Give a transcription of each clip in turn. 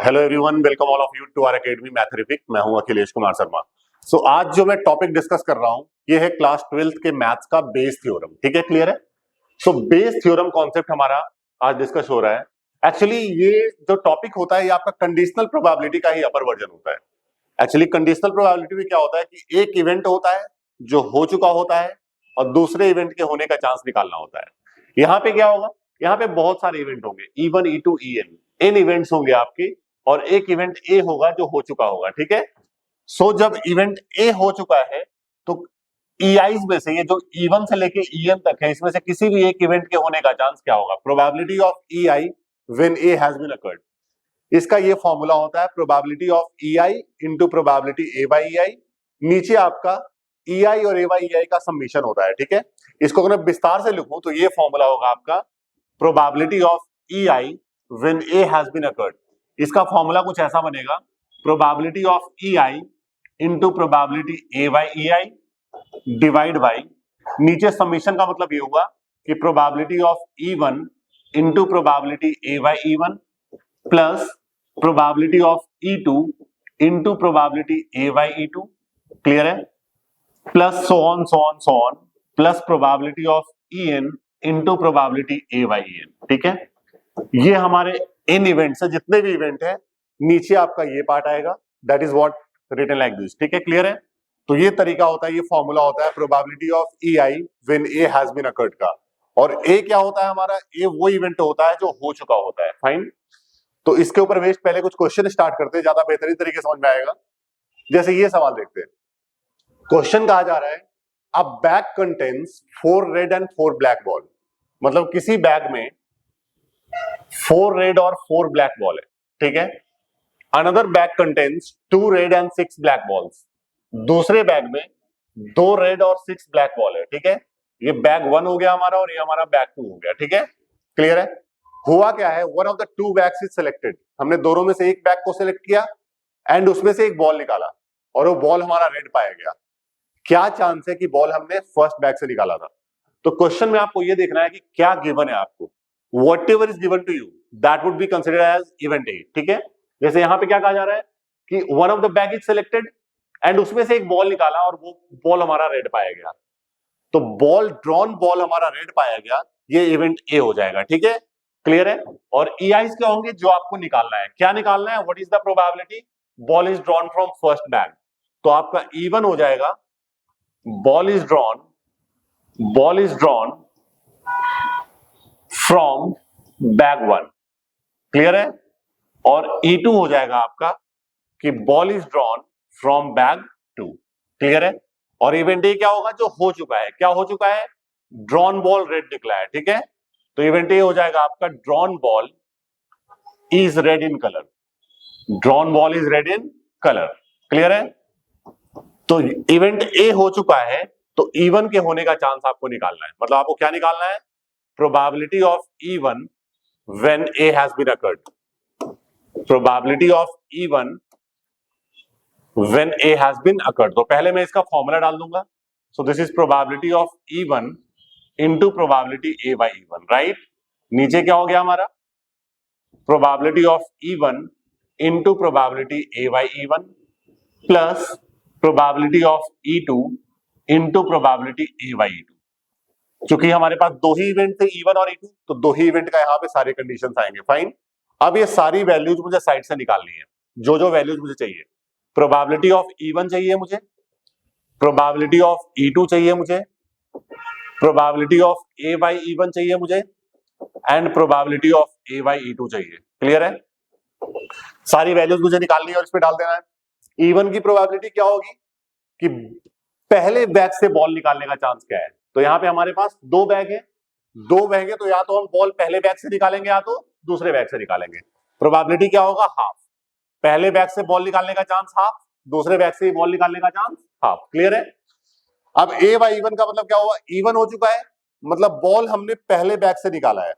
Hello everyone, welcome all of you to our academy mathematics. मैं हूं अखिलेश कुमार शर्मा। सो आज जो मैं टॉपिक डिस्कस कर रहा हूं ये है क्लास 12th के मैथ्स का बेस थ्योरम। ठीक है, क्लियर है? सो बेस थ्योरम कॉन्सेप्ट हमारा आज डिस्कस हो रहा है। एक्चुअली ये जो टॉपिक होता है ये आपका कंडीशनल प्रोबेबिलिटी का ही अपर वर्जन होता है। एक्चुअली कंडीशनल प्रोबेबिलिटी में क्या होता है कि एक इवेंट होता है जो हो चुका होता है और दूसरे इवेंट के होने का चांस निकालना होता है। यहाँ पे क्या होगा, यहाँ पे बहुत सारे इवेंट होंगे, E1 E2 EN, इन इवेंट्स होंगे आपके, और एक इवेंट ए होगा जो हो चुका होगा। ठीक है, सो जब इवेंट ए हो चुका है तो ईआईज में से, ये जो E1 से लेके EN तक है, इसमें से किसी भी एक इवेंट के होने का चांस क्या होगा, probability of EI when A has been occurred. इसका ये फॉर्मूला होता है probability of EI into probability A by EI। नीचे आपका EI और ए बाई EI का समीशन होता है। ठीक है, इसको अगर मैं विस्तार से लिखूं तो ये फॉर्मूला होगा आपका probability of EI when A has been occurred. इसका फॉर्मूला कुछ ऐसा बनेगा, probability of EI into probability A by EI divide by, नीचे समीशन का मतलब ये हुआ कि probability of E1 into probability A by E1 plus probability of E2 into probability A by E2। Clear है? Plus so on plus probability of EN into probability A by EN। ठीक है, ये हमारे इन इवेंट्स है, जितने भी event है नीचे आपका ये पार्ट आएगा, that is what written like this. ठीक है, क्लियर है? तो ये तरीका होता है, ये फॉर्मूला होता है probability of EI when A has been occurred का। और ए क्या होता है हमारा, ए वो इवेंट होता है जो हो चुका होता है। फाइन, तो इसके ऊपर वेस्ट पहले कुछ क्वेश्चन स्टार्ट करते हैं, ज्यादा बेहतरीन तरीके समझ में आएगा। जैसे ये सवाल देखते हैं, क्वेश्चन कहा जा रहा है अ bag contains 4 red and 4 black ball. मतलब किसी बैग में 4 रेड और 4 ब्लैक बॉल है। ठीक है, another bag contains 2 red and 6 black balls. दूसरे बैग में 2 रेड और 6 ब्लैक बॉल है। ठीक है, ये बैग 1 हो गया हमारा और ये हमारा बैग 2 हो गया। ठीक है, क्लियर है? हुआ क्या है, one of the 2 bags is selected. हमने दोनों में से एक बैग को सिलेक्ट किया एंड उसमें से एक बॉल निकाला और वो बॉल हमारा रेड पाया गया। क्या चांस है कि बॉल हमने फर्स्ट बैग से निकाला था? तो क्वेश्चन में आपको ये देखना है कि क्या गिवन है आपको। Whatever is given to you, that would be considered as event A। ठीक है, जैसे यहां पे क्या कहा जा रहा है कि one of the bag is selected and उसमें से एक बॉल निकाला और वो बॉल हमारा रेड पाया गया। तो बॉल ड्रॉन बॉल हमारा रेड पाया गया, ये इवेंट ए हो जाएगा। ठीक है, क्लियर है? और EIs क्या होंगे जो आपको निकालना है, क्या निकालना है, what is the probability ball is drawn from first bag. तो आपका E1 हो जाएगा ball is drawn from bag 1। Clear है? और E2 हो जाएगा आपका कि ball is drawn from bag 2। Clear है? और इवेंट ए क्या होगा, जो हो चुका है। क्या हो चुका है, ड्रॉन बॉल रेड निकला है। ठीक है, तो इवेंट ए हो जाएगा आपका drawn ball is red in colour. Drawn ball is red in colour. Clear है? तो इवेंट ए हो चुका है, तो E1 के होने का चांस आपको निकालना है। मतलब आपको क्या निकालना है, probability of E1 when A has been occurred। Probability of E1 when A has been occurred। तो पहले मैं इसका फॉर्मूला डाल दूंगा। सो this is probability of E1 into probability A by E1। Right, नीचे क्या हो गया हमारा, probability of E1 into probability A by E1 plus probability of E2 into probability A by E2। क्योंकि हमारे पास दो ही इवेंट थे, E1 और E2, तो दो ही इवेंट का यहाँ पे सारे कंडीशंस आएंगे। फाइन, अब ये सारी वैल्यूज मुझे साइड से निकालनी है, जो जो वैल्यूज मुझे चाहिए। प्रोबेबिलिटी ऑफ E1 चाहिए मुझे, प्रोबेबिलिटी ऑफ E2 चाहिए मुझे, probability of A by E1 चाहिए मुझे, and probability of A by E2 चाहिए। क्लियर है? सारी वैल्यूज मुझे निकालनी है और इस पे डाल देना है। E1 की प्रोबेबिलिटी क्या होगी कि पहले बैग से बॉल निकालने का चांस क्या है। तो यहाँ पे हमारे पास 2 बैग है, तो या तो हम बॉल पहले बैग से निकालेंगे या तो दूसरे बैग से निकालेंगे। प्रोबेबिलिटी क्या होगा, हाफ। पहले बैग से बॉल निकालने का चांस हाफ, दूसरे बैग से बॉल निकालने का चांस हाफ। क्लियर है? अब A बाई E1 का मतलब क्या हुआ, E1 हो चुका है, मतलब बॉल हमने पहले बैग से निकाला है,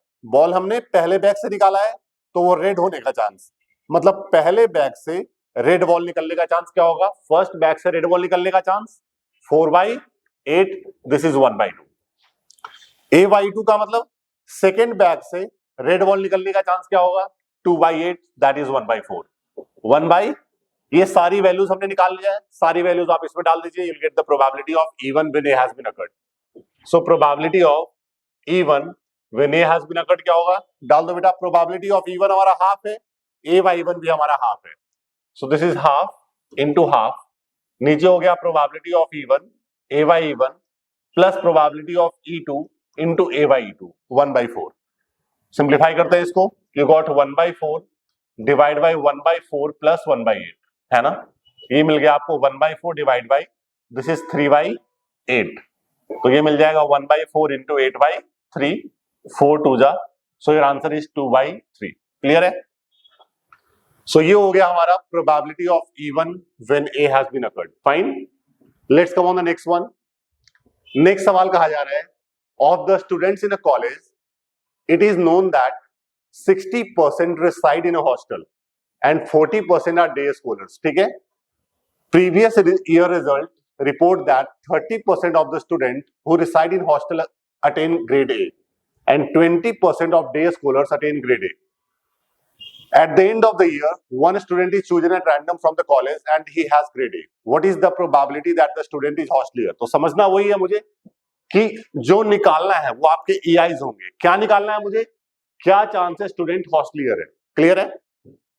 तो वो रेड होने का चांस, मतलब पहले बैग से रेड बॉल निकलने का चांस क्या होगा, फर्स्ट बैग से रेड बॉल निकलने का चांस 4/8, दिस इज 1/2। A/2 का मतलब सेकेंड बैग से रेड बॉल निकलने का चांस क्या होगा, 2/8, दैट इज 1/4। 1 बाई, ये सारी वैल्यूज हमने निकाल लिया है, सारी वैल्यूज आप इसमें डाल दीजिए, you will get the probability of E one when A has been occurred. So probability of E one when A has been occurred क्या होगा, डाल दो बेटा, प्रोबेबिलिटी ऑफ इवन हमारा हाफ है, ए बाई इवन भी हमारा हाफ है, so this is half into half, नीचे हो गया probability of E one A by E one plus probability of E2 into A by E2 1/4। Simplify करते हैं इसको, you got 1/4 divide by 1/4 plus 1/8, है ना, ये मिल गया आपको 1/4 डिवाइड बाई दिस इज 3/8, तो ये मिल जाएगा 1/4 इंटू 8/3, 4 2 जा, so your answer is 2/3। Clear है? सो ये हो गया हमारा probability of E one when A has been occurred. Fine, let's come on the next one. नेक्स्ट सवाल कहा जा रहा है, of the students in a college it is known that 60% reside in a hostel and 40% are day scholars। ठीक है, previous year result report that 30% of the students who reside in hostel attain grade A and 20% of day scholars attain grade A। At the end of the year, one student is chosen at random from the college and he has grade A। What is the probability that the student is hostelier? तो समझना वही है मुझे कि जो निकालना है वो आपके EIs होंगे। क्या निकालना है मुझे, क्या चांस है स्टूडेंट हॉस्टलियर है। क्लियर है?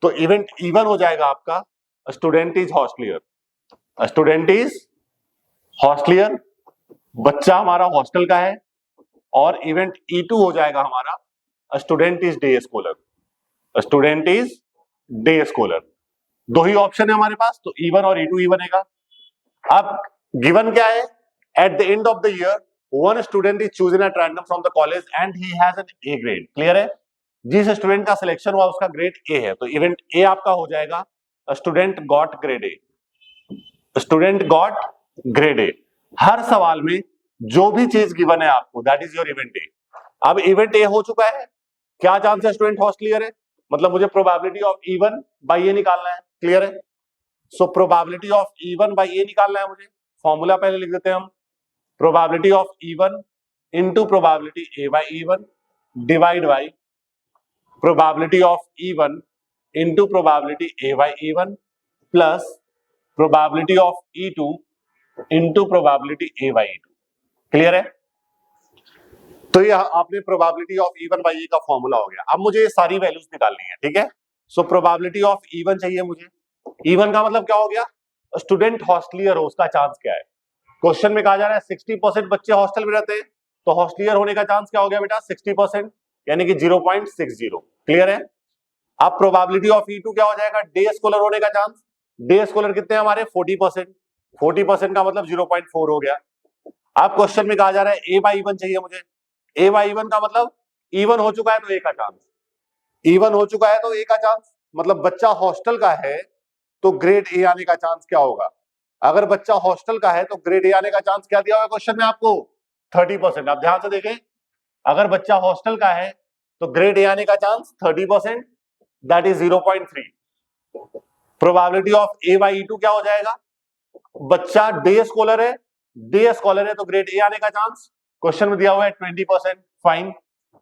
तो इवेंट इवन हो जाएगा आपका, स्टूडेंट इज हॉस्टलियर, स्टूडेंट इज हॉस्टलियर, बच्चा हमारा हॉस्टल का है, और इवेंट E2 हो जाएगा हमारा, student is day scholar, student is day scholar. दो ही ऑप्शन है हमारे पास, तो E1 और E2 ही बनेगा। अब गिवन क्या है, at the end of the year one student is chosen at random from the college and he has an A grade। Clear है? जिस स्टूडेंट का सिलेक्शन हुआ उसका ग्रेड A है, तो इवेंट A आपका हो जाएगा student got grade A, student got grade A। हर सवाल में जो भी चीज गिवन है आपको, that is your event A। अब इवेंट A हो चुका है, क्या चांस है स्टूडेंट हॉस्टलियर है, मतलब मुझे probability of E1 by A निकालना है। क्लियर है? सो probability of E1 by A निकालना है मुझे, फॉर्मूला पहले लिख देते हैं हम, probability of E1 into probability A by E1 divide by probability of E1 into probability A by E1 plus probability of E2 into probability A by E2। Clear है? तो ये आपने probability of E1 by E का formula हो गया। अब मुझे ये सारी वैल्यूज निकालनी है। ठीक है, सो probability of E1 चाहिए मुझे। E1 का मतलब क्या हो गया, स्टूडेंट हॉस्टलियर हो उसका चांस क्या है। क्वेश्चन में कहा जा रहा है 60% बच्चे हॉस्टल में रहते हैं, तो हॉस्टलियर होने का चांस क्या हो गया बेटा, 60%, यानी कि 0.60। क्लियर है? अब प्रोबेबिलिटी ऑफ E2 क्या हो जाएगा, डे स्कॉलर होने का चांस, डे स्कॉलर कितने हैं हमारे 40%, 40% का मतलब 0.4 हो गया। अब क्वेश्चन में कहा जा रहा है A बाई E1 चाहिए मुझे, A बाई E1 का मतलब E1 हो चुका है तो A का चांस, E1 हो चुका है तो A का चांस, मतलब बच्चा हॉस्टल का है तो ग्रेड A आने का चांस क्या होगा। अगर बच्चा हॉस्टल का है तो ग्रेड ए आने का चांस क्या दिया हुआ है क्वेश्चन में आपको, 30%। आप ध्यान से देखें, अगर बच्चा हॉस्टल का है तो ग्रेड ए आने का chance 30%, that is 0.3। Probability of A by E2 क्या हो जाएगा, बच्चा डे स्कॉलर है, डे स्कॉलर है तो ग्रेड ए आने का चांस क्वेश्चन में दिया हुआ है 20%। Fine,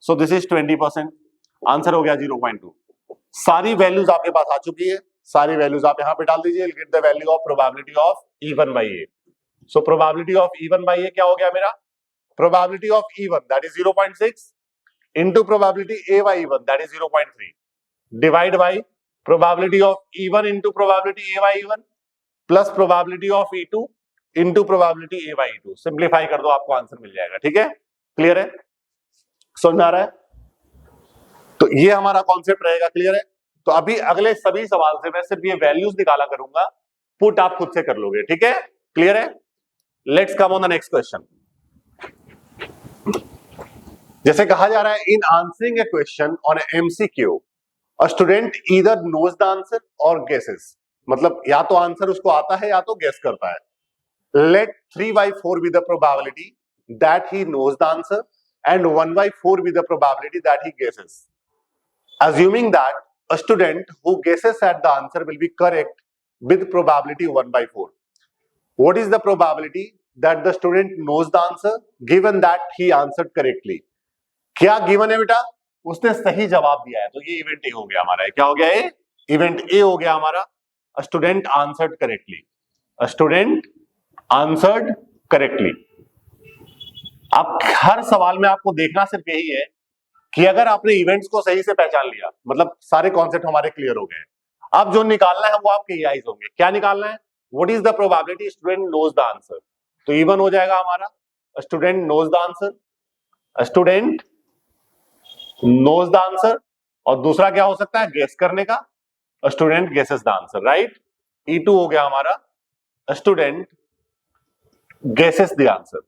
so this is 20%, answer हो गया 0.2। सारी वैल्यूज आपके पास आ चुकी है, सारी वैल्यूज आप यहां पे डाल दीजिए, get the value of probability of E1 by A। So probability of E1 by A क्या हो गया मेरा, probability of E1 that is 0.6 into probability A by E1 that is 0.3 divide by probability of E1 into probability A by E1 plus probability of E2 into probability A by E2। Simplify कर दो, आपको answer मिल जाएगा। ठीक है, clear है, समझ में आ रहा है? तो ये हमारा कॉन्सेप्ट रहेगा। क्लियर है? तो अभी अगले सभी सवाल से मैं सिर्फ ये वैल्यूज निकाला करूंगा, पुट आप खुद से कर लोगे। ठीक है, क्लियर है? Let's come on the next question. जैसे कहा जा रहा है, in answering a question on MCQ a student either knows the answer और गेसेस, मतलब या तो आंसर उसको आता है या तो गेस करता है। Let 3/4 be the probability that he knows the answer and 1/4 be the probability that he guesses. Assuming that a student who guesses at the answer will be correct with probability 1/4, what is the probability that the student knows the answer given that he answered correctly? क्या given है बेटा, उसने सही जवाब दिया है, तो ये इवेंट ए हो गया हमारा। क्या हो गया, इवेंट ए हो गया हमारा student answered correctly, student answered correctly. अब हर सवाल में आपको देखना सिर्फ यही है कि अगर आपने इवेंट्स को सही से पहचान लिया, मतलब सारे कॉन्सेप्ट हमारे क्लियर हो गए हैं, अब जो निकालना है वो आपके EIs होंगे। क्या निकालना है? What is the probability student knows the answer. तो इवन हो जाएगा हमारा student knows the answer, student knows the answer. और दूसरा क्या हो सकता है? गेस करने का, student guesses the answer, right. E2 हो गया हमारा student guesses the answer,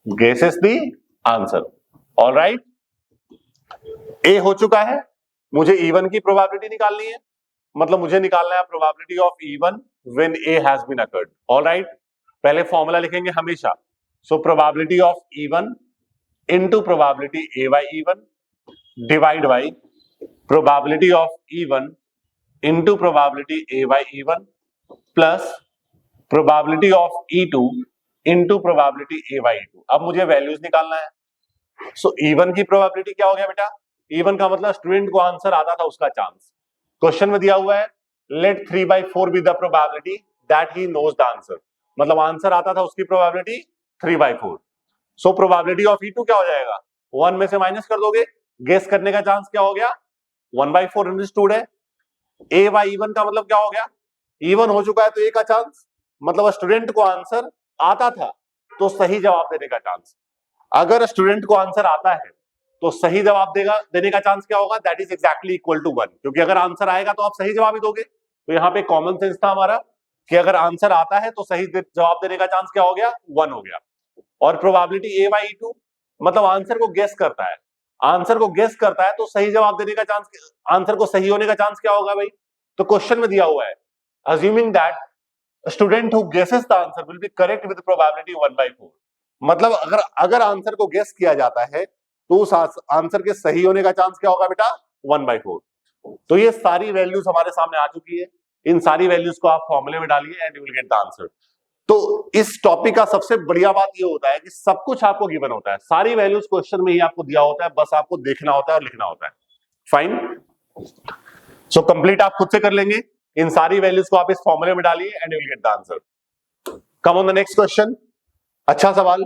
guesses the answer. All right, A हो चुका है, मुझे E1 की प्रोबेबिलिटी निकालनी है, मतलब मुझे निकालना है probability of E1 when A has been occurred. All right, पहले फॉर्मूला लिखेंगे हमेशा। So probability of E1 into probability A by E1 divide by probability of E1 into probability A by E1 plus probability of E2 into probability A by E2। अब मुझे values निकालना है। सो E1 की probability क्या हो गया बेटा? E1 का मतलब स्टूडेंट को आंसर आता था उसका चांस। क्वेश्चन में दिया हुआ है let 3/4 be the probability that he knows the answer, मतलब आंसर आता था उसकी probability 3/4। So probability of E2 क्या हो जाएगा? 1 में से माइनस कर दोगे, गेस करने का चांस क्या हो गया? 1/4 अंडरस्टूड है। A by E1 का मतलब क्या हो गया? E1 हो चुका है तो A का चांस, मतलब स्टूडेंट को आंसर आता था तो सही जवाब देने का चांस। अगर स्टूडेंट को आंसर आता है तो सही जवाब देने का चांस क्या होगा? That is exactly equal to 1, क्योंकि अगर आंसर आएगा तो आप सही जवाब ही दोगे। तो यहाँ पे कॉमन सेंस था हमारा कि अगर आंसर आता है तो सही जवाब देने का चांस क्या हो गया? 1 हो गया। और प्रोबेबिलिटी A by E2 मतलब आंसर को गेस करता है, आंसर को गेस करता है तो सही जवाब देने का चांस, आंसर को सही होने का चांस क्या होगा भाई? तो क्वेश्चन में दिया हुआ है assuming that student who guesses the answer will be correct with probability 1/4, मतलब अगर आंसर को गेस किया जाता है तो उस आंसर के सही होने का चांस क्या होगा बेटा? 1/4। तो ये सारी वैल्यूज हमारे सामने आ चुकी है, इन सारी वैल्यूज को आप फॉर्मूले में डालिए and you will get the answer. तो इस टॉपिक का सबसे बढ़िया बात ये होता है कि सब कुछ आपको गिवन होता है, सारी वैल्यूज क्वेश्चन में ही आपको दिया होता है, बस आपको देखना होता है और लिखना होता है। फाइन, सो कंप्लीट आप खुद से कर लेंगे, इन सारी वैल्यूज को आप इस फॉर्मूले में डालिए and you will get the answer. Come on the next question. अच्छा सवाल।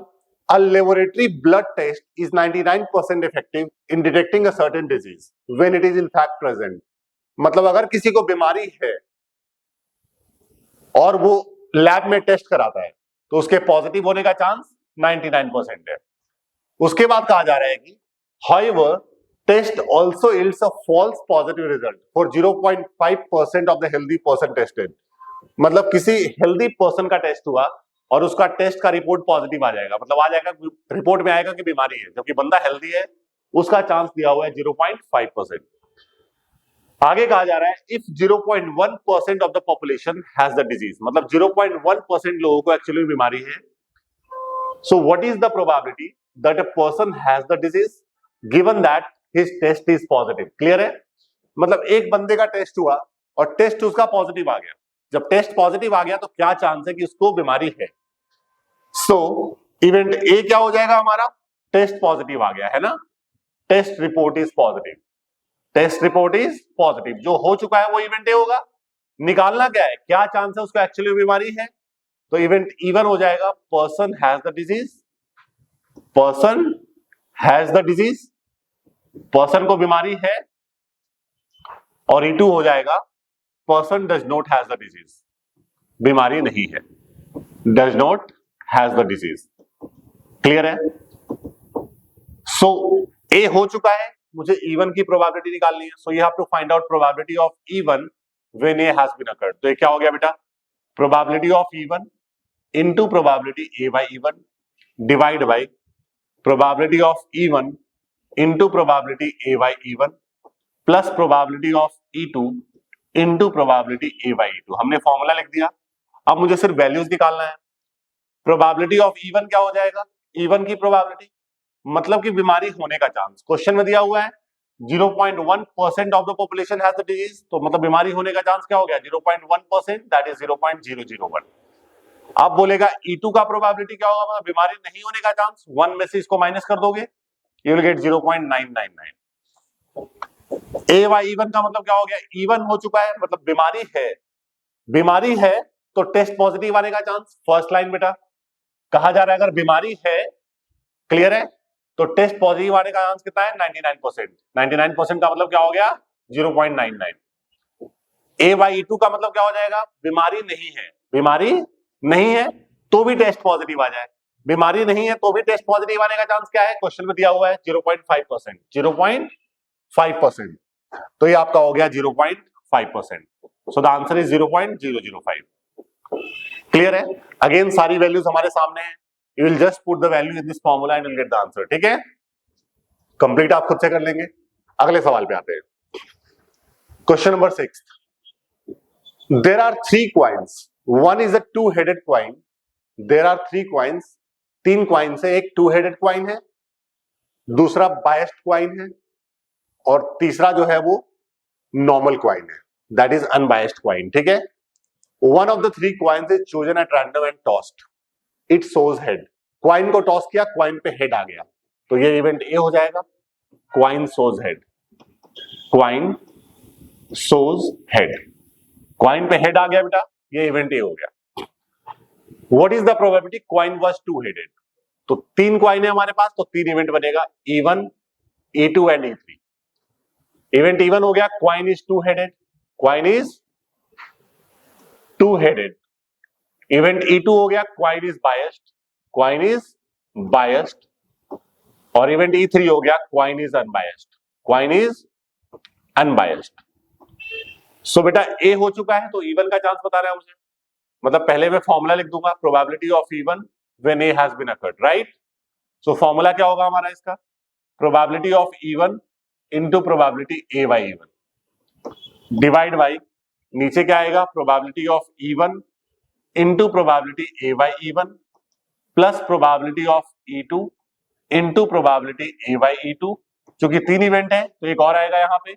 A laboratory blood test is 99% effective in detecting a certain disease when it is in fact present, मतलब अगर किसी को बीमारी है और वो लैब में टेस्ट कराता है तो उसके पॉजिटिव होने का चांस 99% है। उसके बाद कहा जा रहा है कि however test also yields a false positive result for 0.5% of the healthy person tested, मतलब किसी हेल्दी पर्सन का टेस्ट हुआ और उसका टेस्ट का रिपोर्ट पॉजिटिव आ जाएगा, मतलब आ जाएगा रिपोर्ट में आएगा कि बीमारी है, जबकि बंदा हेल्दी है, उसका चांस दिया हुआ है 0.5%। आगे कहा जा रहा है if 0.1% of the population has the disease, मतलब 0.1% लोगों को एक्चुअली बीमारी है। So what is the probability that a person has the disease given that his test is positive. Clear है? मतलब एक बंदे का टेस्ट हुआ और टेस्ट उसका पॉजिटिव आ गया, जब टेस्ट पॉजिटिव आ गया तो क्या चांस है कि उसको बीमारी है? सो इवेंट ए क्या हो जाएगा हमारा? टेस्ट पॉजिटिव आ गया है ना, test report is positive, test report is positive, जो हो चुका है वो इवेंट ए होगा। निकालना क्या है? क्या चांस है उसको एक्चुअली बीमारी है? तो इवेंट इवन हो जाएगा person has the disease, person has the disease, person को बीमारी है। और E2 हो जाएगा person does not has the disease, बीमारी नहीं है, does not has the disease. Clear है? सो ए हो चुका है, मुझे E1 की प्रोबेबिलिटी निकालनी है। So you have to find out probability of E1 when A has been occurred. तो ये क्या हो गया बेटा? Probability of E1 into probability A by E1 divide by probability of E1 into probability A by E1 plus probability of E2 into probability A by E2। हमने formula लिख दिया, अब मुझे सिर्फ वैल्यूज निकालना है। प्रोबेबिलिटी ऑफ E1 क्या हो जाएगा? E1 की प्रोबेबिलिटी मतलब कि बीमारी होने का चांस, क्वेश्चन में दिया हुआ है 0.1% of the population has the disease, तो मतलब बीमारी होने का चांस क्या हो गया? 0.1%, दैट इज 0.001। अब बोलेगा E2 का प्रोबेबिलिटी क्या होगा? मतलब बीमारी नहीं होने का चांस, 1 में से इसको माइनस कर दोगे, you will get 0.999। A by E one का मतलब क्या हो गया, इवन हो चुका है मतलब बीमारी है, बीमारी है तो टेस्ट पॉजिटिव आने का चांस, फर्स्ट लाइन बेटा कहा जा रहा है अगर बीमारी है, क्लियर है, तो टेस्ट पॉजिटिव आने का चांस कितना है 99%। 99% का मतलब क्या हो गया 0.99। ए वाई टू का मतलब क्या हो जाएगा, बीमारी नहीं है, बीमारी नहीं है तो भी टेस्ट पॉजिटिव आ जाए, बीमारी नहीं है तो भी टेस्ट पॉजिटिव आने का चांस क्या है, क्वेश्चन में दिया हुआ है 0.5%, 0.5%, तो ये आपका हो गया 0.5%। So the answer is 0.005। Clear है, अगेन सारी वैल्यूज हमारे सामने है, you will just put the value in this formula and will get the answer. ठीक है, कंप्लीट आप खुद से कर लेंगे। अगले सवाल पे आते हैं, question number 6। There are 3 coins, one is a two headed coin, there are 3 coins, 3 coin है, एक टू हेडेड कॉइन है, दूसरा बायस्ड कॉइन है, और तीसरा जो है वो नॉर्मल कॉइन है, दैट इज अनबायस्ड कॉइन। ठीक है, one of the 3 coins is chosen at random and tossed, it shows head. Coin को टॉस किया, क्वाइन पे हेड आ गया, तो ये इवेंट ए हो जाएगा, क्वाइन सोज हेड, क्वाइन सोज हेड, क्वाइन पे हेड आ गया बेटा, ये इवेंट ए हो गया। What is the probability coin was two headed, तो 3 क्वाइन है हमारे पास, तो 3 इवेंट बनेगा, E1 E2 and E3। Event E1 हो गया, coin is two headed, coin is two headed. Event E2 हो गया, coin is biased, coin is biased. और इवेंट E3 हो गया, coin is unbiased, coin is unbiased. So बेटा A हो चुका है, तो E1 का चांस बता रहा है मुझे, मतलब पहले मैं फॉर्मूला लिख दूंगा, probability of E1 when A has been occurred, right. So formula क्या होगा हमारा इसका, probability of E1 into probability A by E1 divide by, नीचे क्या आएगा, probability of E1 into probability A by E1 plus probability of E2 into probability A by E2। क्योंकि 3 event है तो एक और आएगा यहाँ पे,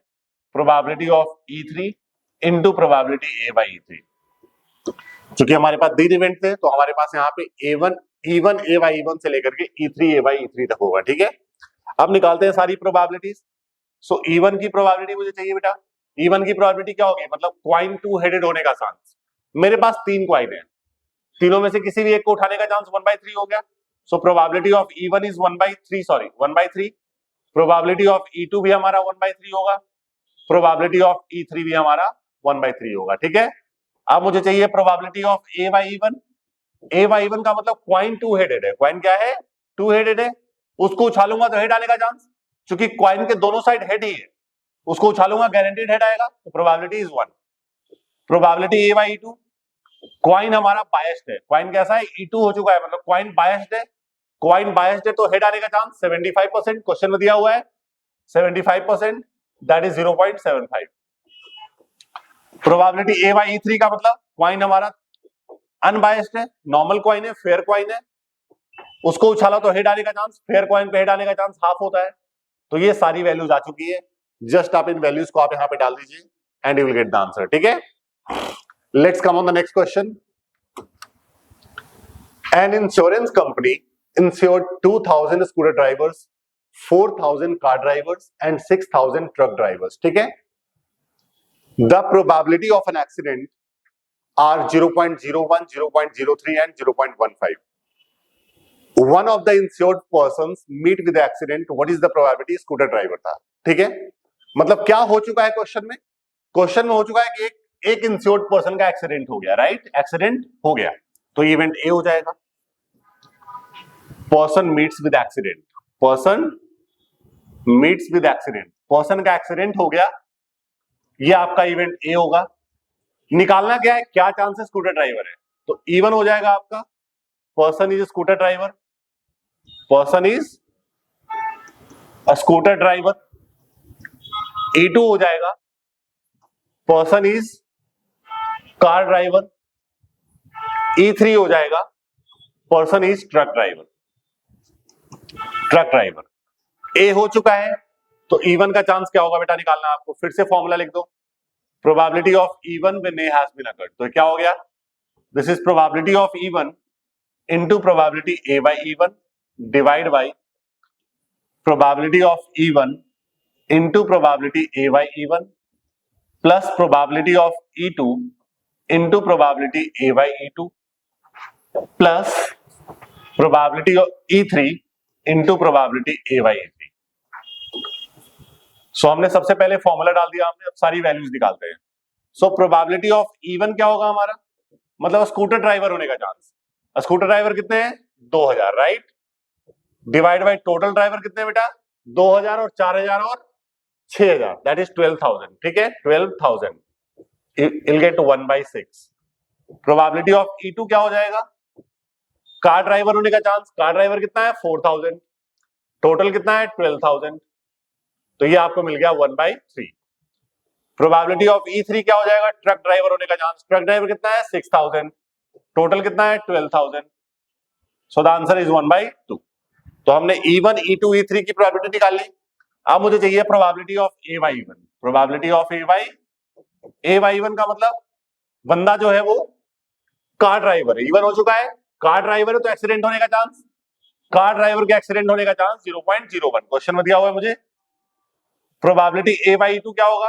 probability of E3 into probability A by E3। क्योंकि हमारे पास 3 इवेंट थे तो हमारे पास यहाँ पे E1 ए बाई E1 से लेकर के E3 ए बाई E3 तक होगा। ठीक है, अब निकालते हैं सारी प्रोबेबिलिटीज। सो E1 की प्रोबेबिलिटी मुझे चाहिए बेटा, E1 की प्रोबेबिलिटी क्या होगी, मतलब क्वाइन टू हेडेड होने का चांस, मेरे पास 3 क्वाइन है, तीनों में से किसी भी एक को उठाने का चांस 1/3 हो गया। सो probability of E1 is 1/3, sorry 1/3। Probability of E2 भी हमारा 1/3 होगा, प्रोबेबिलिटी ऑफ E3 भी हमारा 1/3 होगा। ठीक है, अब मुझे चाहिए probability of A by E1। A by E1 का मतलब क्वाइन टू हेडेड है, क्वाइन क्या है, टू हेडेड है, उसको उछालूंगा तो हेड आने का चांस, क्योंकि क्वाइन के दोनों साइड हेड ही है, उसको उछालूंगा गारंटीड हेड आएगा, तो probability is 1। Probability A by E2, coin हमारा बायस्ड है, क्वाइन कैसा है, E2 हो चुका है, मतलब क्वाइन बायस्ड है, क्वाइन बायस्ड है तो हेड आने का चांस 75%, क्वेश्चन में दिया हुआ है 75%, that is 0.75। Probability A by E3 का मतलब क्वाइन हमारा अनबायस्ड है, नॉर्मल क्वाइन है, फेयर क्वाइन है, उसको उछाला तो हेड आने का चांस, फेयर क्वाइन पे हेड आने का चांस हाफ होता है। तो ये सारी वैल्यूज आ चुकी है, जस्ट आप इन वैल्यूज को आप यहां पे डाल दीजिए and you will get the answer. ठीक है, let's come on the next question. An insurance company insured 2000 scooter drivers, 4000 car drivers and 6000 truck drivers. ठीक है, the probability of an accident are 0.01, 0.03 and 0.15. One of the insured persons meet with the accident, what is the probability? Scooter driver था। ठीक है, मतलब क्या हो चुका है क्वेश्चन में, क्वेश्चन में हो चुका है कि एक इंश्योर्ड पर्सन का एक्सीडेंट हो गया, राइट, एक्सीडेंट हो गया, तो इवेंट ए हो जाएगा। Person meets with accident, person meets with accident, person का एक्सीडेंट हो गया, ये आपका इवेंट ए होगा। निकालना क्या है, क्या चांसेस स्कूटर ड्राइवर है, तो E1 हो जाएगा आपका, person is scooter driver, person is a scooter driver. E2 हो जाएगा, person is car driver. E3 हो जाएगा, person is truck driver, truck driver. A हो चुका है तो E1 का चांस क्या होगा बेटा निकालना आपको, फिर से फॉर्मूला लिख दो, probability of E1 when A has been occurred, तो क्या हो गया, this is probability of E1 into probability A by E1 divide by probability of E1 into probability AY E1 plus probability of E2 into probability AY E2 plus probability of E3 into probability AY E3। सो हमने सबसे पहले formula डाल दिया, हमने अब सारी values निकालते हैं। सो प्रोबेबिलिटी ऑफ इवन क्या होगा हमारा, मतलब स्कूटर ड्राइवर होने का चांस। स्कूटर ड्राइवर कितने हैं, 2000, right, divide by total driver कितने हैं बेटा, 2000 और 4000 और 6000, दैट इज 12,000। ठीक है, 12,000 I'll get 1/6। Probability of E2 क्या हो जाएगा, कार ड्राइवर होने का चांस, कार ड्राइवर कितना है 4000, टोटल कितना है 12,000, तो ये आपको मिल गया 1/3। प्रोबेबिलिटी ऑफ E3 क्या हो जाएगा, ट्रक ड्राइवर होने का चांस, ट्रक ड्राइवर कितना है 6000, टोटल कितना है 12,000, सो द आंसर इज 1/2। तो हमने E1 E2 E3 की प्रोबेबिलिटी निकाल ली। अब मुझे चाहिए probability of AY E1। Probability of AY E1 का मतलब बंदा जो है वो कार ड्राइवर है, E1 हो चुका है, कार ड्राइवर है तो एक्सीडेंट होने का चांस, कार ड्राइवर के एक्सीडेंट होने का चांस 0.01। क्वेश्चन में दिया हुआ है मुझे प्रोबेबिलिटी AY E2 क्या होगा,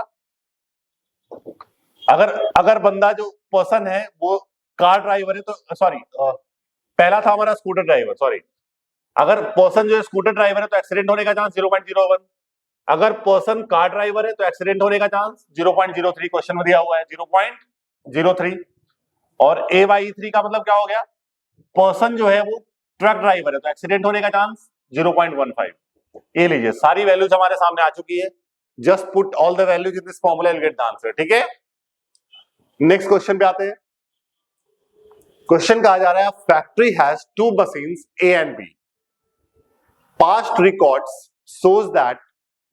अगर बंदा जो पर्सन है वो कार ड्राइवर है तो सॉरी, पहला था हमारा स्कूटर ड्राइवर, सॉरी, अगर पर्सन जो है स्कूटर ड्राइवर है तो एक्सीडेंट होने का चांस 0.01, अगर पर्सन कार ड्राइवर है तो एक्सीडेंट होने का चांस 0.03। क्वेश्चन में दिया हुआ है 0.03। और AY E3 का मतलब क्या हो गया, पर्सन जो है वो ट्रक ड्राइवर है तो एक्सीडेंट होने का चांस 0.15। ये लीजिए सारी वैल्यूज हमारे सामने आ चुकी है, just put all the values in this formula and gate the answer. ठीक है, नेक्स्ट क्वेश्चन पे आते हैं। क्वेश्चन कहा जा रहा है factory has 2 machines A and B. Past records shows that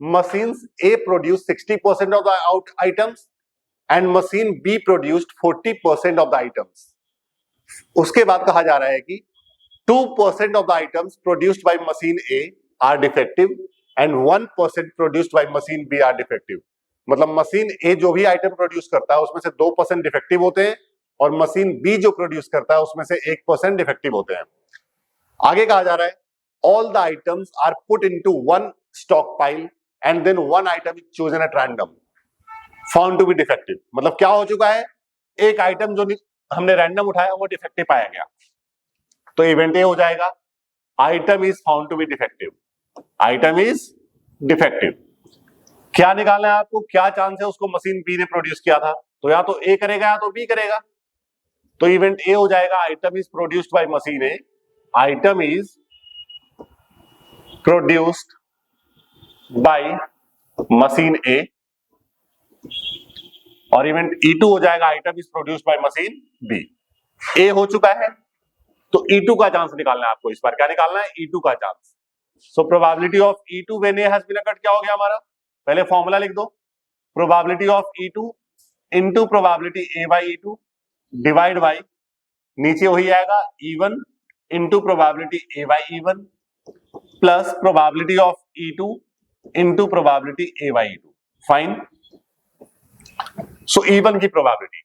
machines A produced 60% of the items and machine B produced 40% of the items. उसके बाद कहा जा रहा है कि 2% of the items produced by machine A are defective and 1% produced by machine B are defective. मतलब machine ए जो भी आइटम प्रोड्यूस करता है उसमें से 2% डिफेक्टिव होते हैं और मशीन बी जो प्रोड्यूस करता है उसमें से 1% डिफेक्टिव होते हैं। आगे कहा जा रहा है all the items are put into one stock pile and then one item is chosen at random found to be defective. मतलब क्या हो चुका है, एक आइटम जो हमने रैंडम उठाया वो डिफेक्टिव पाया गया, तो इवेंट ये हो जाएगा item is found to be defective, item is defective. क्या निकालना है आपको, क्या चांस है उसको मशीन बी ने प्रोड्यूस किया था, तो या तो ए करेगा या तो बी करेगा, तो इवेंट ए हो जाएगा item is produced by machine A, item is produced by machine A, और इवेंट E2 हो जाएगा item is produced by machine B. A हो चुका है तो E2 का चांस निकालना है आपको, इस बार क्या निकालना है, E2 का chance. So probability of E2 when A has been occurred क्या हो गया हमारा, पहले फॉर्मूला लिख दो, probability of E2 into probability AY E2 divide by, नीचे वही आएगा E1 into probability AY E1 plus probability of E2 into probability AY E2। Fine, so E1 की प्रोबेबिलिटी,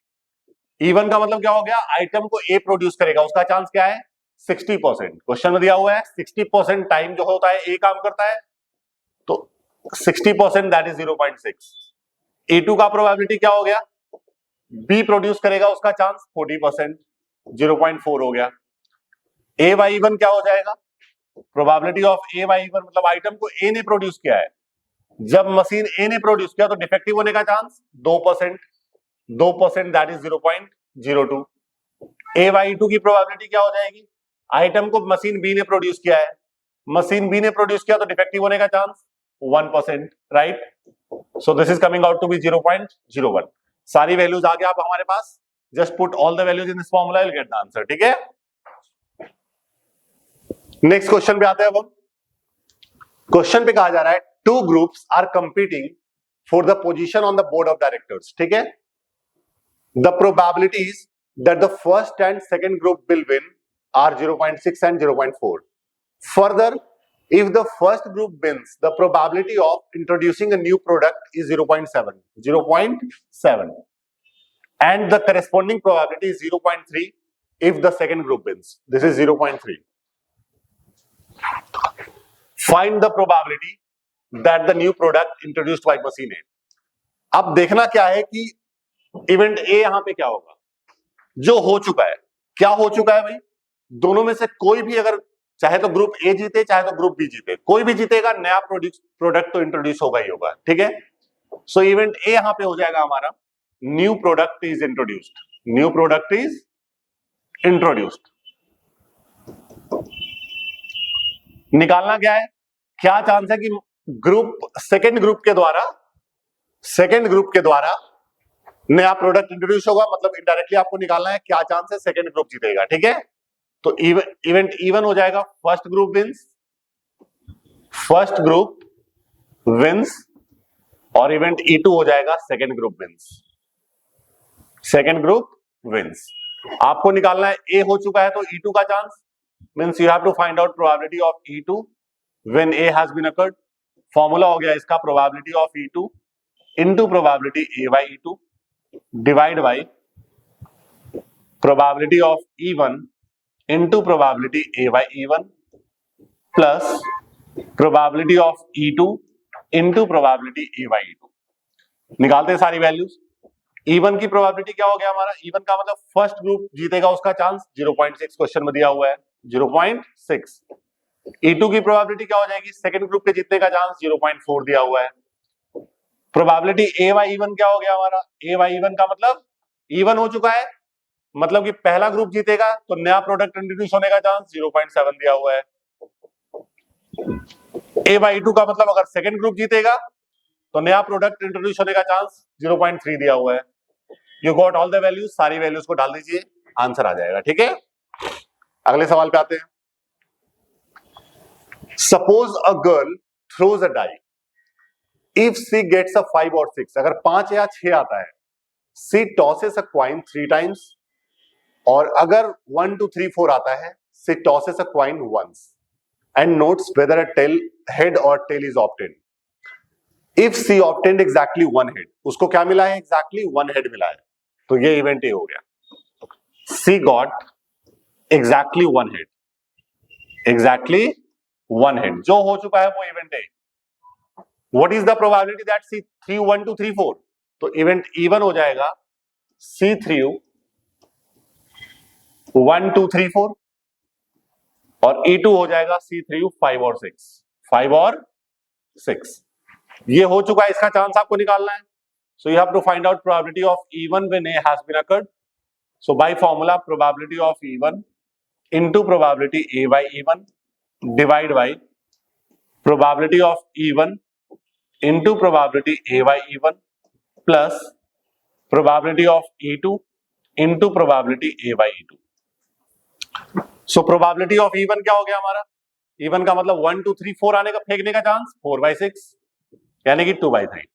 E1 का मतलब क्या हो गया, आइटम को A प्रोड्यूस करेगा, उसका चांस क्या है 60%। क्वेश्चन में दिया हुआ है 60% टाइम जो होता है A काम करता है, तो 60% दैट इज 0.6। E2 का प्रोबेबिलिटी क्या हो गया, B प्रोड्यूस करेगा, उसका चांस 40%, 0.4 हो गया। AY E1 क्या हो जाएगा, प्रोबेबिलिटी ऑफ AY E1 मतलब आइटम को A ने प्रोड्यूस किया है, जब मशीन A ने प्रोड्यूस किया तो डिफेक्टिव होने का chance 2%, 2% that is 0.02। AY E2 की प्रोबेबिलिटी क्या हो जाएगी, आइटम को मशीन B ने प्रोड्यूस किया है, मशीन B ने प्रोड्यूस किया तो डिफेक्टिव होने का chance 1%, right, so this is coming out to be 0.01। सारी वैल्यूज आ गया आप हमारे पास, just put all the values in this formula, will get the answer. ठीक है, नेक्स्ट क्वेश्चन पे आते हैं अब हम। क्वेश्चन पे कहा जा रहा है 2 groups are competing for the position on the board of directors. ठीक है, the probabilities that the first and second group will win are 0.6 and 0.4. Further, if the first group wins, the probability of introducing a new product is 0.7, and the corresponding probability is 0.3 if the second group wins. This is 0.3. Find the probability that the new product introduced by machine A. अब देखना क्या है कि event A यहां पे क्या होगा, जो हो चुका है। क्या हो चुका है भाई, दोनों में से कोई भी अगर, चाहे तो ग्रुप ए जीते चाहे तो ग्रुप बी जीते, कोई भी जीतेगा, नया प्रोडक्ट तो इंट्रोड्यूस होगा ही होगा, ठीक है। सो इवेंट ए यहां पे हो जाएगा हमारा new product is introduced, new product is introduced. निकालना क्या है, क्या चांस है कि सेकेंड ग्रुप के द्वारा नया प्रोडक्ट इंट्रोड्यूस होगा, मतलब इनडायरेक्टली आपको निकालना है क्या चांस है सेकेंड ग्रुप जीतेगा, ठीक है। तो इवेंट इवन हो जाएगा, फर्स्ट ग्रुप विंस, और इवेंट E2 हो जाएगा सेकेंड ग्रुप विंस। आपको निकालना है ए हो चुका है तो E2 का chance, means you have to find out probability of E2 when A has been occurred. Formula हो गया इसका, probability of E2 into probability A by E2 divide by probability of E1 into probability A by E1 plus probability of E2 into probability A by E2। निकालते हैं सारी values. E1 की probability क्या हो गया हमारा, E1 का मतलब फर्स्ट ग्रुप जीतेगा उसका चांस 0.6 क्वेश्चन में दिया हुआ है 0.6। E2 की प्रोबेबिलिटी क्या हो जाएगी, सेकंड ग्रुप के जीतने का चांस 0.4 दिया हुआ है। प्रोबेबिलिटी A by E1 क्या हो गया हमारा, A by E1 का मतलब E1 हो चुका है, मतलब कि पहला ग्रुप जीतेगा तो नया प्रोडक्ट इंट्रोड्यूस होने का चांस 0.7 दिया हुआ है। A by E2 का मतलब अगर सेकंड ग्रुप जीतेगा तो नया प्रोडक्ट इंट्रोड्यूस होने का चांस 0.3 दिया हुआ है। You got all the values, सारी वैल्यूज को डाल दीजिए, आंसर आ जाएगा, ठीक है। अगले सवाल पे आते हैं। Suppose a girl throws a die, if she gets a 5 और 6, अगर 5 या 6 आता है, she tosses a coin 3 times, और अगर 1 2 3 4 आता है, she tosses a coin once and notes whether a tail head और tail is opted. If she obtained exactly 1 head, उसको क्या मिला है, एग्जैक्टली 1 हेड मिला है, तो ये इवेंट ए हो गया। सी गॉट एग्जैक्टली 1 हेड, जो हो चुका है वो event A. What is the probability that she threw 1 2 3 4, तो इवेंट E1 हो जाएगा सी थ्रू 1 2 3 4, और E2 हो जाएगा सी थ्रू 5 और 6। ये हो चुका है, इसका चांस आपको निकालना है। So you have to find out probability of E1 when A has been occurred. So by formula probability of E1 into probability A by E1 divide by probability of E1 into probability A by E1 plus probability of E2 into probability A by E2। So probability of E1 क्या हो गया हमारा, E1 का मतलब 1 2 3 4 आने का, फेंकने का चांस 4/6 यानी कि 2/3।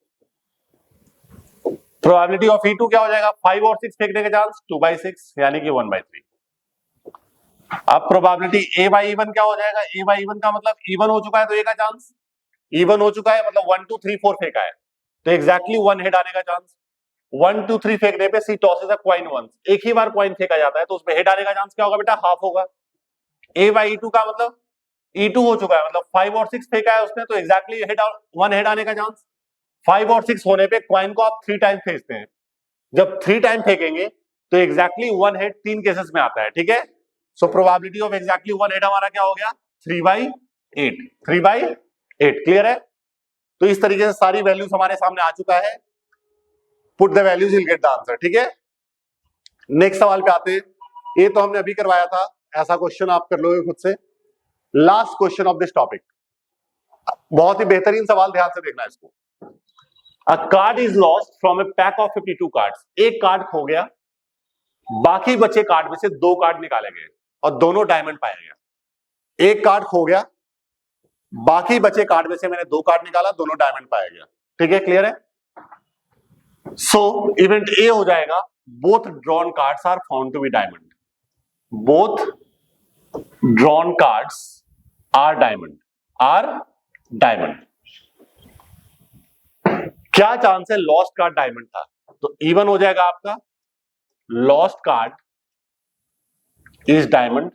प्रोबेबिलिटी ऑफ E2 क्या हो जाएगा, 5 और 6 फेंकने का चांस 2/6 यानी कि 1/3। अब प्रोबेबिलिटी A by E1 क्या हो जाएगा, A by E1 का मतलब E1 हो चुका है तो A का चांस, E1 हो चुका है मतलब 1 2 3 4 फेंका है तो एग्जैक्टली 1 हेड आने का चांस। 1 2 3 फेंकने पे सी टॉसेस अ कॉइन वंस, एक ही बार कॉइन फेंका जाता है तो उसमें हेड आने का चांस क्या होगा बेटा, हाफ होगा। A by E2 का मतलब E2 हो चुका है, मतलब 5 और 6 फेंका है उसने तो एग्जैक्टली हेड 1 हेड आने का चांस। 5 और 6 होने पे कॉइन को आप 3 टाइम फेंकते हैं, जब 3 टाइम फेंकेंगे तो एग्जैक्टली 1 हेड 3 केसेस में आता है, ठीक है। सो प्रोबेबिलिटी ऑफ एग्जैक्टली 1 हेड हमारा क्या हो गया, 3/8। क्लियर है। तो इस तरीके से सारी वैल्यूज हमारे सामने आ चुका है। Put the values, will get the answer, ठीक है। नेक्स्ट सवाल पे आते हैं। ये तो हमने अभी करवाया था, ऐसा क्वेश्चन आप कर लोगे खुद से। Last question of this topic, बहुत ही बेहतरीन सवाल, ध्यान से देखना इसको। अ card is lost from A pack of 52 cards, एक कार्ड खो गया, बाकी बचे कार्ड में से 2 कार्ड निकाले गए और दोनों डायमंड पाया गया। एक कार्ड खो गया, बाकी बचे कार्ड में से मैंने 2 कार्ड निकाला, दोनों डायमंड पाया गया, ठीक है, क्लियर है। सो इवेंट ए हो जाएगा, both drawn cards are found to be diamond, both drawn cards are diamond, क्या चांस है लॉस्ट कार्ड डायमंड था, तो E1 हो जाएगा आपका lost card is diamond,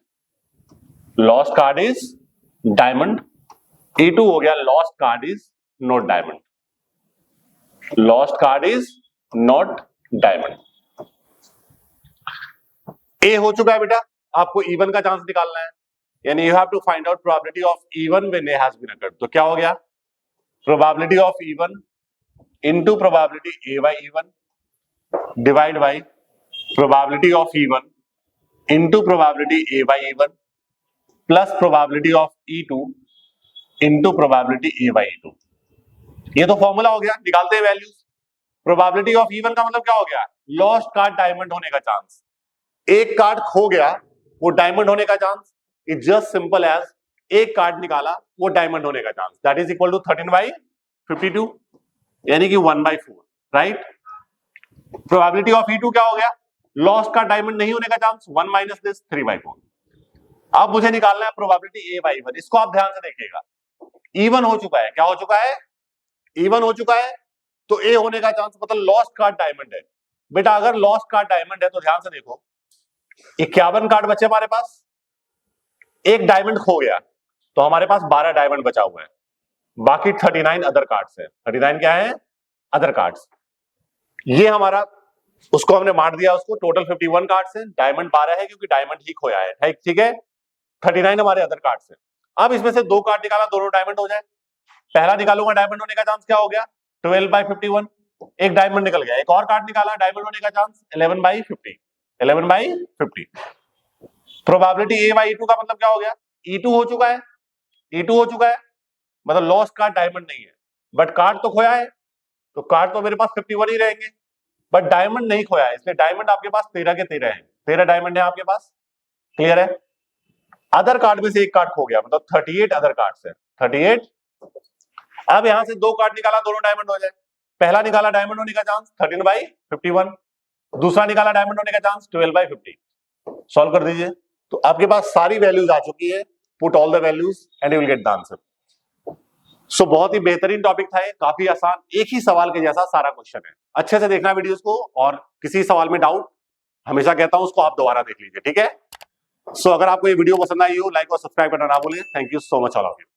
E2 हो गया lost card is not diamond, lost card is not diamond. A हो चुका है बेटा, आपको इवन का चांस निकालना है, यानी you have to find out probability of E one when A has been occurred. तो क्या हो गया, probability of E one into probability A by E one divide by probability of E one into probability A by E one plus probability of E2 into probability A by E2। ये तो formula हो गया, निकालते हैं वैल्यूज। प्रोबेबिलिटी ऑफ इवन का मतलब क्या हो गया, लॉस्ट कार्ड डायमंड होने का चांस। एक कार्ड खो गया, वो डायमंड होने का chance is just simple as एक कार्ड निकाला, वो डायमंड होने का chance, that is equal to 13/52, यानी कि 1/4, राइट। प्रोबेबिलिटी ऑफ E2 क्या हो गया, लॉस्ट का डायमंड नहीं होने का चांस 1 माइनस दिस 3/4। अब मुझे निकालना है प्रोबेबिलिटी ए बाय इवन। इसको आप ध्यान से देखिएगा, इवन हो चुका है, क्या हो चुका है, इवन हो चुका है, तो ए होने का चांस मतलब लॉस्ट कार्ड डायमंड है। बेटा अगर लॉस्ट कार्ड डायमंड है तो ध्यान से देखो, 51 कार्ड बचे हमारे पास, एक डायमंड खो गया तो हमारे पास 12 डायमंड बचा हुआ है, बाकी 39 अदर कार्ड्स है। 39 क्या है, अदर कार्ड्स। ये हमारा, उसको हमने मार दिया, उसको टोटल 51 कार्ड्स है, डायमंड 12 है क्योंकि डायमंड ही खोया है, ठीक है। 39 हमारे अदर कार्ड्स है। अब इसमें से दो कार्ड निकाला, दोनों डायमंड हो जाए। पहला निकालूंगा, डायमंड होने का चांस क्या हो गया, 12/51, एक डायमंड निकल गया। एक और कार्ड निकाला, डायमंड होने का chance 11/50, 11/50। Probability A by E2 का मतलब क्या हो गया, E2 हो चुका है, E2 हो चुका है, मतलब लॉस्ट कार्ड डायमंड नहीं है, बट कार्ड तो खोया है, तो कार्ड तो मेरे पास 51 ही रहेंगे, बट डायमंड नहीं खोया है, इसलिए डायमंड आपके पास 13 के 13 है, 13 डायमंड है आपके पास, क्लियर है। अदर कार्ड में से एक कार्ड खो गया, मतलब 38 अदर कार्ड्स है, 38। अब यहां से दो कार्ड निकाला, दोनों डायमंड हो जाए। पहला निकाला डायमंड होने का चांस 13/51, दूसरा निकाला डायमंड होने का चांस 12/50। सॉल्व कर दीजिए, तो आपके पास सारी वैल्यूज आ चुकी है, put all the values and you will get the answer. So बहुत ही बेहतरीन टॉपिक था ये, काफी आसान, एक ही सवाल के जैसा सारा क्वेश्चन है। अच्छे से देखना वीडियोस को, और किसी सवाल में डाउट हमेशा कहता हूं उसको आप दोबारा देख लीजिए, ठीक है। सो अगर आपको ये वीडियो पसंद आई हो, लाइक और सब्सक्राइब करना ना भूलें। Thank you so much all of you.